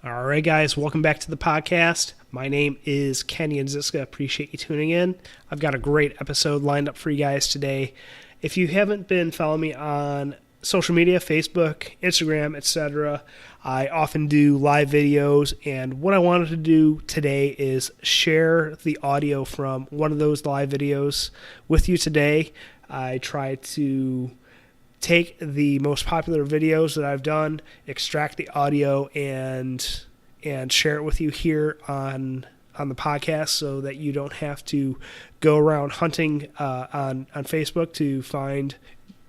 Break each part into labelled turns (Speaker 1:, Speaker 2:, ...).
Speaker 1: All right, guys, welcome back to the podcast. My name is Kenny and Ziska. Appreciate you tuning in. I've got a great episode lined up for you guys today. If you haven't been following me on social media, Facebook, Instagram, etc., I often do live videos, and what I wanted to do today is share the audio from one of those live videos with you today. I try to take the most popular videos that I've done, extract the audio, and share it with you here on the podcast, so that you don't have to go around hunting on Facebook to find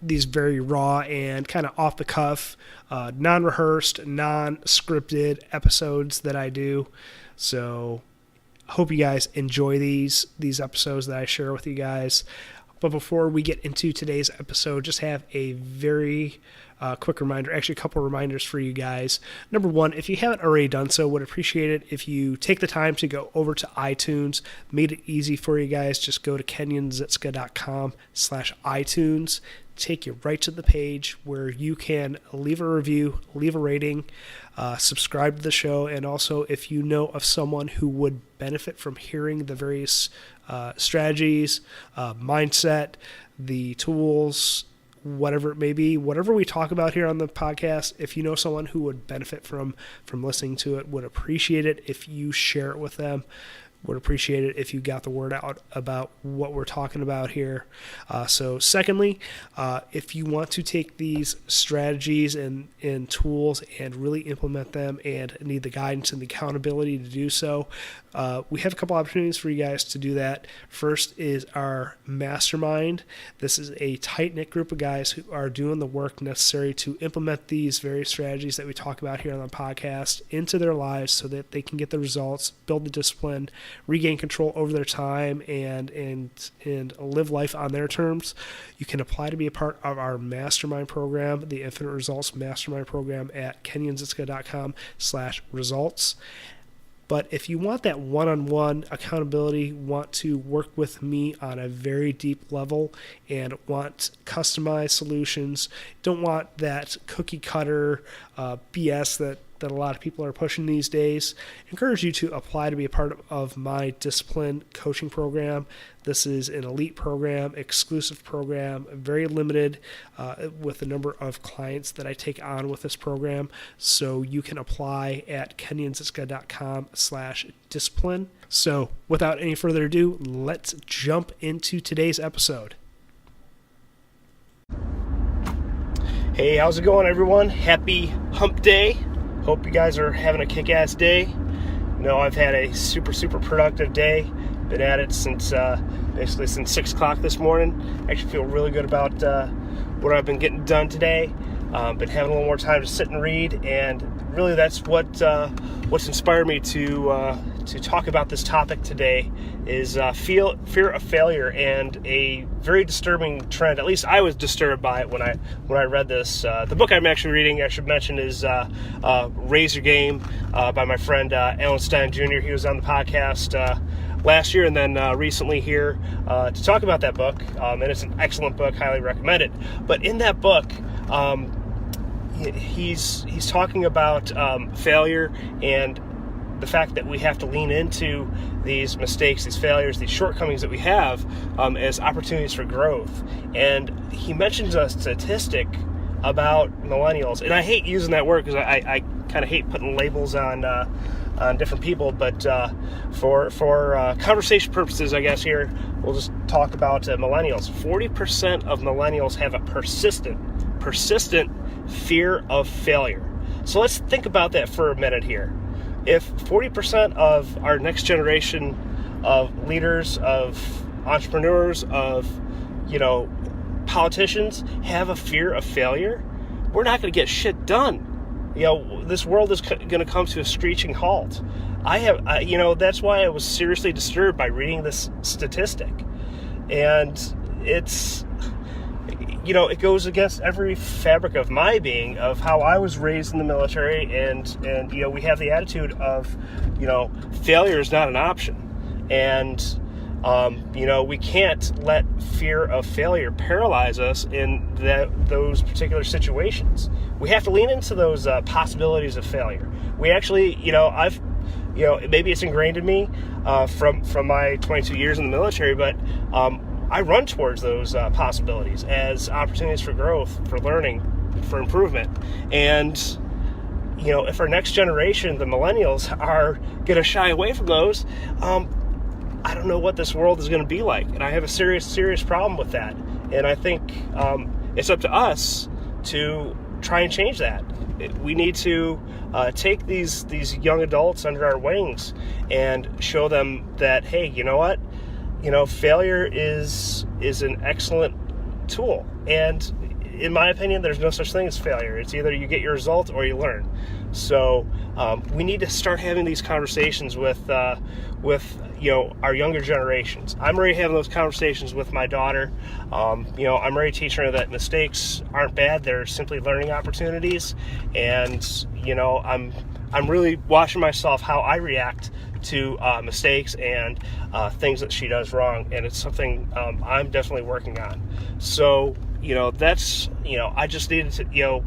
Speaker 1: these very raw and kind of off the cuff, non-rehearsed, non-scripted episodes that I do. So I hope you guys enjoy these episodes that I share with you guys. But before we get into today's episode, just have a very quick reminder, actually a couple reminders for you guys. Number one, if you haven't already done so, would appreciate it if you take the time to go over to iTunes. Made it easy for you guys. Just go to kenyanziska.com/iTunes. Take you right to the page where you can leave a review, leave a rating, subscribe to the show, and also if you know of someone who would benefit from hearing the various strategies, mindset, the tools, whatever it may be, whatever we talk about here on the podcast, if you know someone who would benefit from listening to it, would appreciate it if you share it with them. Would appreciate it if you got the word out about what we're talking about here. So secondly, if you want to take these strategies and tools and really implement them and need the guidance and the accountability to do so, we have a couple opportunities for you guys to do that. First is our mastermind. This is a tight-knit group of guys who are doing the work necessary to implement these various strategies that we talk about here on the podcast into their lives so that they can get the results, build the discipline, regain control over their time, and live life on their terms. You can apply to be a part of our mastermind program, the Infinite Results Mastermind Program, at kenyanziska.com/results. But if you want that one-on-one accountability, want to work with me on a very deep level, and want customized solutions, don't want that cookie cutter BS that a lot of people are pushing these days, I encourage you to apply to be a part of my discipline coaching program. This is an elite program, exclusive program, very limited with the number of clients that I take on with this program. So you can apply at kenyanziska.com/discipline. So without any further ado, let's jump into today's episode. Hey, how's it going, everyone? Happy hump day. Hope you guys are having a kick-ass day. You know, I've had a super productive day. Been at it since 6 o'clock this morning. Actually feel really good about what I've been getting done today. Been having a little more time to sit and read, and really that's what's inspired me to talk about this topic today is fear of failure, and a very disturbing trend. At least I was disturbed by it when I read this. The book I'm actually reading, I should mention, is Raise Your Game by my friend Alan Stein Jr. He was on the podcast last year, and then recently here to talk about that book. And it's an excellent book, highly recommend it. But in that book, he's talking about failure and the fact that we have to lean into these mistakes, these failures, these shortcomings that we have as opportunities for growth. And he mentions a statistic about millennials, and I hate using that word because I kind of hate putting labels on different people, but for conversation purposes, I guess here we'll just talk about millennials. 40% of millennials have a persistent fear of failure. So let's think about that for a minute here. If 40% of our next generation of leaders, of entrepreneurs, of politicians have a fear of failure, we're not going to get shit done. This world is going to come to a screeching halt. That's why I was seriously disturbed by reading this statistic. And it goes against every fabric of my being, of how I was raised in the military, and we have the attitude of, failure is not an option. And We can't let fear of failure paralyze us in those particular situations. We have to lean into those possibilities of failure. We actually, maybe it's ingrained in me from my 22 years in the military, but I run towards those possibilities as opportunities for growth, for learning, for improvement. And if our next generation, the millennials, are going to shy away from those, I don't know what this world is going to be like. And I have a serious problem with that. And I think it's up to us to try and change that. We need to take these young adults under our wings and show them that, hey, you know what? Failure is an excellent tool. And in my opinion, there's no such thing as failure. It's either you get your result or you learn. So we need to start having these conversations with our younger generations. I'm already having those conversations with my daughter. I'm already teaching her that mistakes aren't bad; they're simply learning opportunities. And I'm really watching myself how I react to mistakes and things that she does wrong, and it's something I'm definitely working on. So that's I just needed to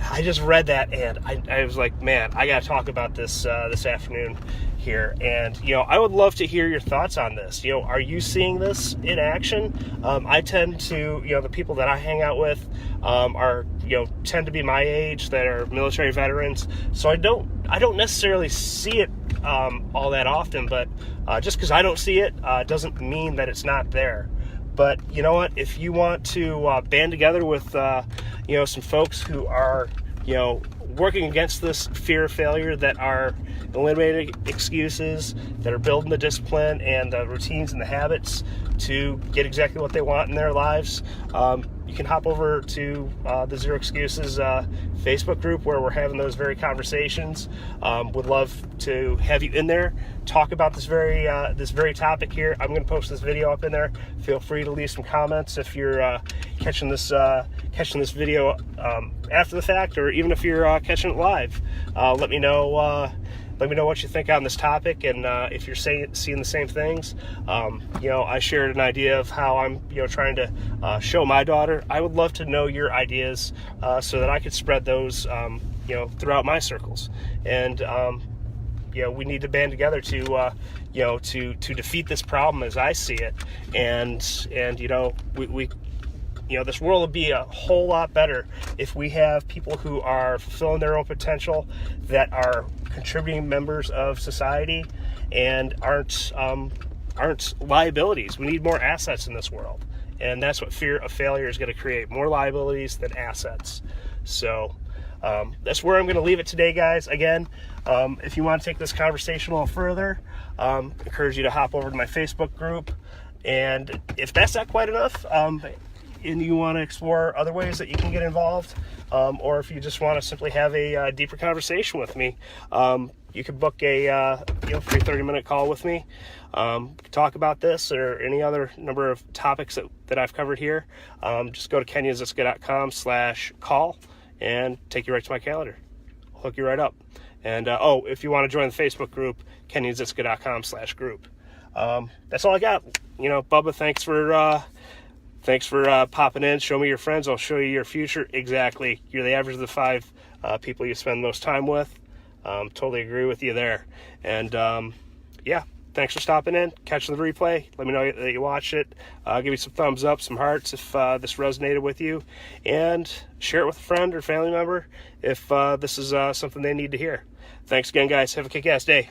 Speaker 1: I just read that and I was like, man, I got to talk about this this afternoon here. And I would love to hear your thoughts on this. Are you seeing this in action? I tend to the people that I hang out with are tend to be my age, that are military veterans. So I don't necessarily see it all that often, but just because I don't see it doesn't mean that it's not there. But you know what? If you want to band together with some folks who are working against this fear of failure, that are eliminating excuses, that are building the discipline and the routines and the habits to get exactly what they want in their lives, you can hop over to the Zero Excuses Facebook group, where we're having those very conversations. Would love to have you in there, talk about this very topic here. I'm going to post this video up in there. Feel free to leave some comments if you're catching this video after the fact, or even if you're catching it live. Let me know. Let me know what you think on this topic, and if you're seeing the same things. I shared an idea of how I'm trying to show my daughter. I would love to know your ideas so that I could spread those throughout my circles. And we need to band together to defeat this problem as I see it. And we this world would be a whole lot better if we have people who are fulfilling their own potential, that are contributing members of society, and aren't liabilities. We need more assets in this world, and that's what fear of failure is going to create: more liabilities than assets. So that's where I'm going to leave it today, guys. Again, if you want to take this conversation a little further, encourage you to hop over to my Facebook group. And if that's not quite enough, and you want to explore other ways that you can get involved, or if you just want to simply have a deeper conversation with me, you could book a free 30-minute call with me, talk about this or any other number of topics that I've covered here. Just go to kenyaziska.com/call and take you right to my calendar. I'll hook you right up. And if you want to join the Facebook group, kenyaziska.com/group. That's all I got. Bubba, thanks for popping in. Show me your friends, I'll show you your future. Exactly. You're the average of the 5 people you spend most time with. Totally agree with you there. And thanks for stopping in, catching the replay. Let me know that you watched it. Give me some thumbs up, some hearts if this resonated with you. And share it with a friend or family member if this is something they need to hear. Thanks again, guys. Have a kick-ass day.